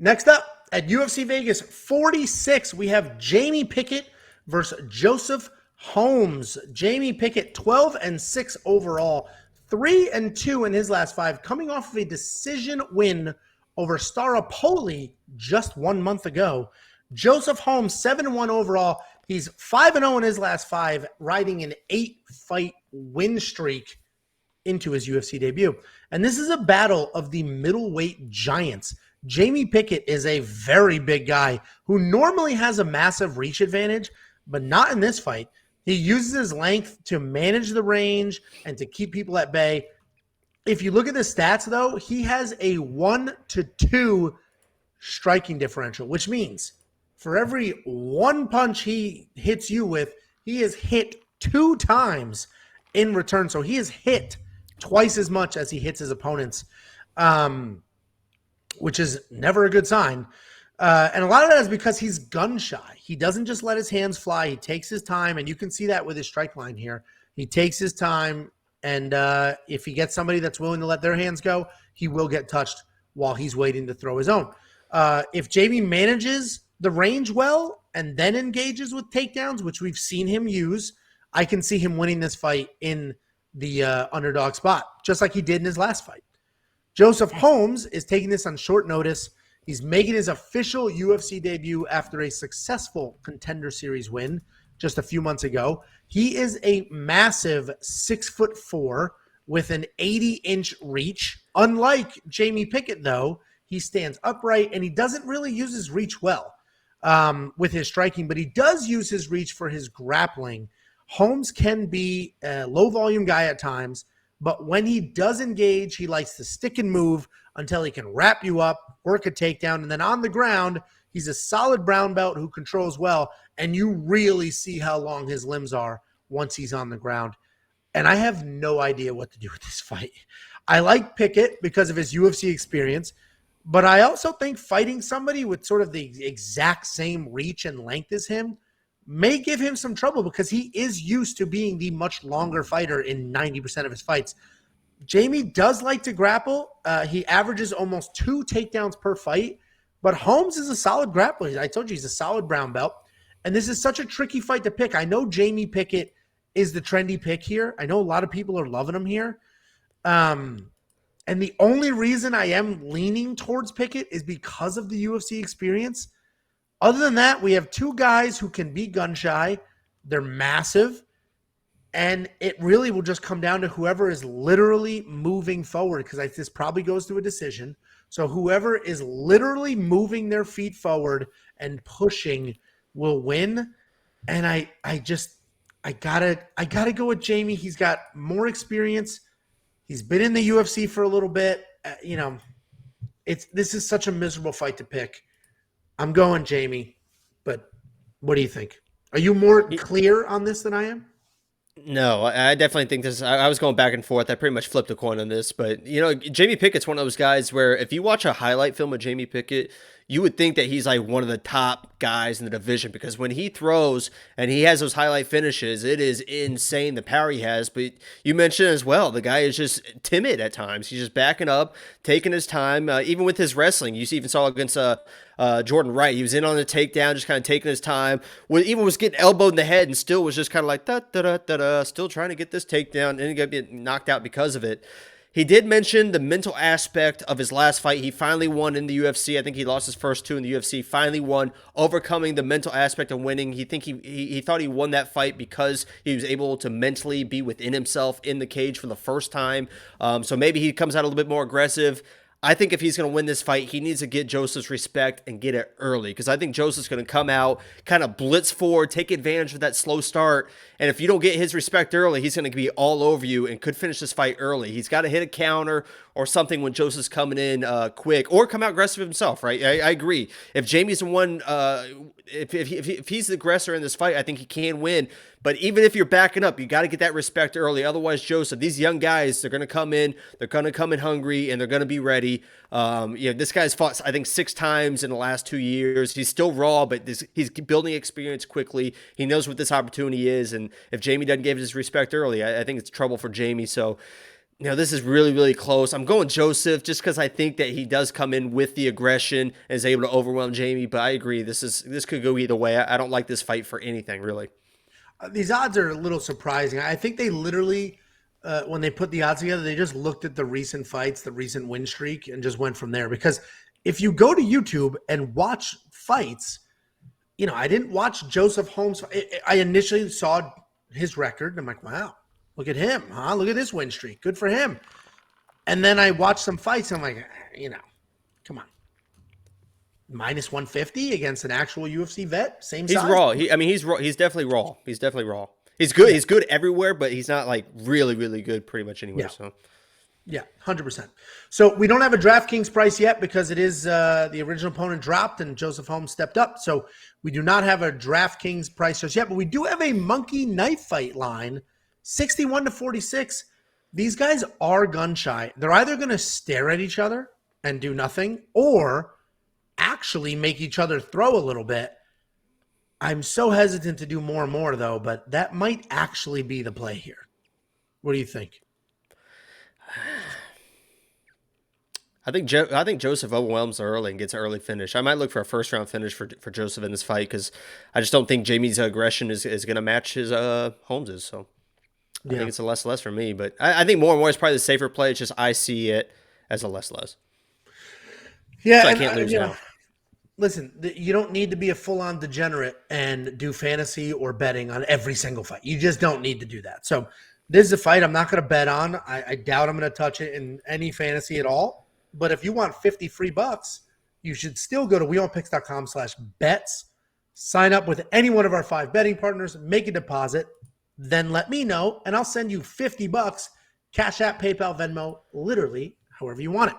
Next up at UFC Vegas 46, we have Jamie Pickett versus Joseph Holmes. Jamie Pickett, 12-6 overall, 3-2 in his last five, coming off of a decision win over Staropoli just 1 month ago. Joseph Holmes, 7-1 overall. He's 5-0 in his last five, riding an 8-fight win streak into his UFC debut. And this is a battle of the middleweight giants. Jamie Pickett is a very big guy who normally has a massive reach advantage, but not in this fight. He uses his length to manage the range and to keep people at bay. If you look at the stats, though, he has a 1-2 striking differential, which means for every one punch he hits you with, he is hit 2 times in return. So he is hit twice as much as he hits his opponents, which is never a good sign. And a lot of that is because he's gun shy. He doesn't just let his hands fly. He takes his time, and you can see that with his strike line here. He takes his time, and if he gets somebody that's willing to let their hands go, he will get touched while he's waiting to throw his own. If Jamie manages the range well and then engages with takedowns, which we've seen him use, I can see him winning this fight in the underdog spot, just like he did in his last fight. Joseph Holmes is taking this on short notice. He's making his official UFC debut after a successful Contender Series win just a few months ago. He is a massive 6'4" with an 80-inch reach. Unlike Jamie Pickett, though, he stands upright and he doesn't really use his reach well with his striking, but he does use his reach for his grappling. Holmes can be a low-volume guy at times, but when he does engage, he likes to stick and move until he can wrap you up, work a takedown, and then on the ground, he's a solid brown belt who controls well, and you really see how long his limbs are once he's on the ground. And I have no idea what to do with this fight. I like Pickett because of his UFC experience, but I also think fighting somebody with sort of the exact same reach and length as him may give him some trouble because he is used to being the much longer fighter in 90% of his fights. Jamie does like to grapple. He averages almost 2 takedowns per fight, but Holmes is a solid grappler. I told you he's a solid brown belt, and this is such a tricky fight to pick. I know Jamie Pickett is the trendy pick here. I know a lot of people are loving him here. And the only reason I am leaning towards Pickett is because of the UFC experience. Other than that, we have 2 guys who can be gun shy. They're massive. And it really will just come down to whoever is literally moving forward, because this probably goes to a decision. So whoever is literally moving their feet forward and pushing will win. And I gotta go with Jamie. He's got more experience. He's been in the UFC for a little bit. This is such a miserable fight to pick. I'm going Jamie, but what do you think? Are you more clear on this than I am? No, I definitely think this. I was going back and forth. I pretty much flipped a coin on this, but Jamie Pickett's one of those guys where if you watch a highlight film of Jamie Pickett, you would think that he's like one of the top guys in the division, because when he throws and he has those highlight finishes, it is insane the power he has. But you mentioned as well, the guy is just timid at times. He's just backing up, taking his time. Even with his wrestling, you even saw against Jordan Wright, he was in on the takedown, just kind of taking his time. Even was getting elbowed in the head and still was just kind of like da da da da da, still trying to get this takedown, and he got knocked out because of it. He did mention the mental aspect of his last fight. He finally won in the UFC. I think he lost his first 2 in the UFC. Finally won, overcoming the mental aspect of winning. He thought he won that fight because he was able to mentally be within himself in the cage for the first time. So maybe he comes out a little bit more aggressive. I think if he's going to win this fight, he needs to get Joseph's respect and get it early, because I think Joseph's going to come out, kind of blitz forward, take advantage of that slow start, and if you don't get his respect early, he's going to be all over you and could finish this fight early. He's got to hit a counter or something when Joseph's coming in quick, or come out aggressive himself, right? I agree. If Jamie's the one, if he's the aggressor in this fight, I think he can win. But even if you're backing up, you got to get that respect early. Otherwise, Joseph, these young guys, they're going to come in hungry, and they're going to be ready. This guy's fought, I think, 6 times in the last 2 years. He's still raw, but he's building experience quickly. He knows what this opportunity is, and if Jamie doesn't give his respect early, I think it's trouble for Jamie. So This is really, really close. I'm going Joseph just because I think that he does come in with the aggression and is able to overwhelm Jamie. But I agree, this could go either way. I don't like this fight for anything, really. These odds are a little surprising. I think they literally, when they put the odds together, they just looked at the recent fights, the recent win streak, and just went from there. Because if you go to YouTube and watch fights, I didn't watch Joseph Holmes. I initially saw his record. And I'm like, wow, look at him, huh? Look at this win streak. Good for him. And then I watched some fights. And I'm like, come on. Minus 150 against an actual UFC vet, same size. He's raw. He's raw. He's definitely raw. He's definitely raw. He's good. He's good everywhere, but he's not like really, really good pretty much anywhere. Yeah. So. Yeah, 100%. So we don't have a DraftKings price yet because it is the original opponent dropped and Joseph Holmes stepped up. So we do not have a DraftKings price just yet, but we do have a monkey knife fight line, 61-46. These guys are gun shy. They're either going to stare at each other and do nothing or actually make each other throw a little bit. I'm so hesitant to do more and more, though, but that might actually be the play here. What do you think? I think Joseph overwhelms early and gets an early finish. I might look for a first round finish for Joseph in this fight because I just don't think Jamie's aggression is going to match his Holmes's. So I think it's a less for me. But I think more and more is probably the safer play. It's just I see it as a less. Yeah, so I can't lose now. Listen, you don't need to be a full-on degenerate and do fantasy or betting on every single fight. You just don't need to do that. So this is a fight I'm not going to bet on. I doubt I'm going to touch it in any fantasy at all. But if you want 50 free bucks, you should still go to wewantpicks.com/bets, sign up with any one of our 5 betting partners, make a deposit, then let me know, and I'll send you 50 bucks, Cash App, PayPal, Venmo, literally however you want it.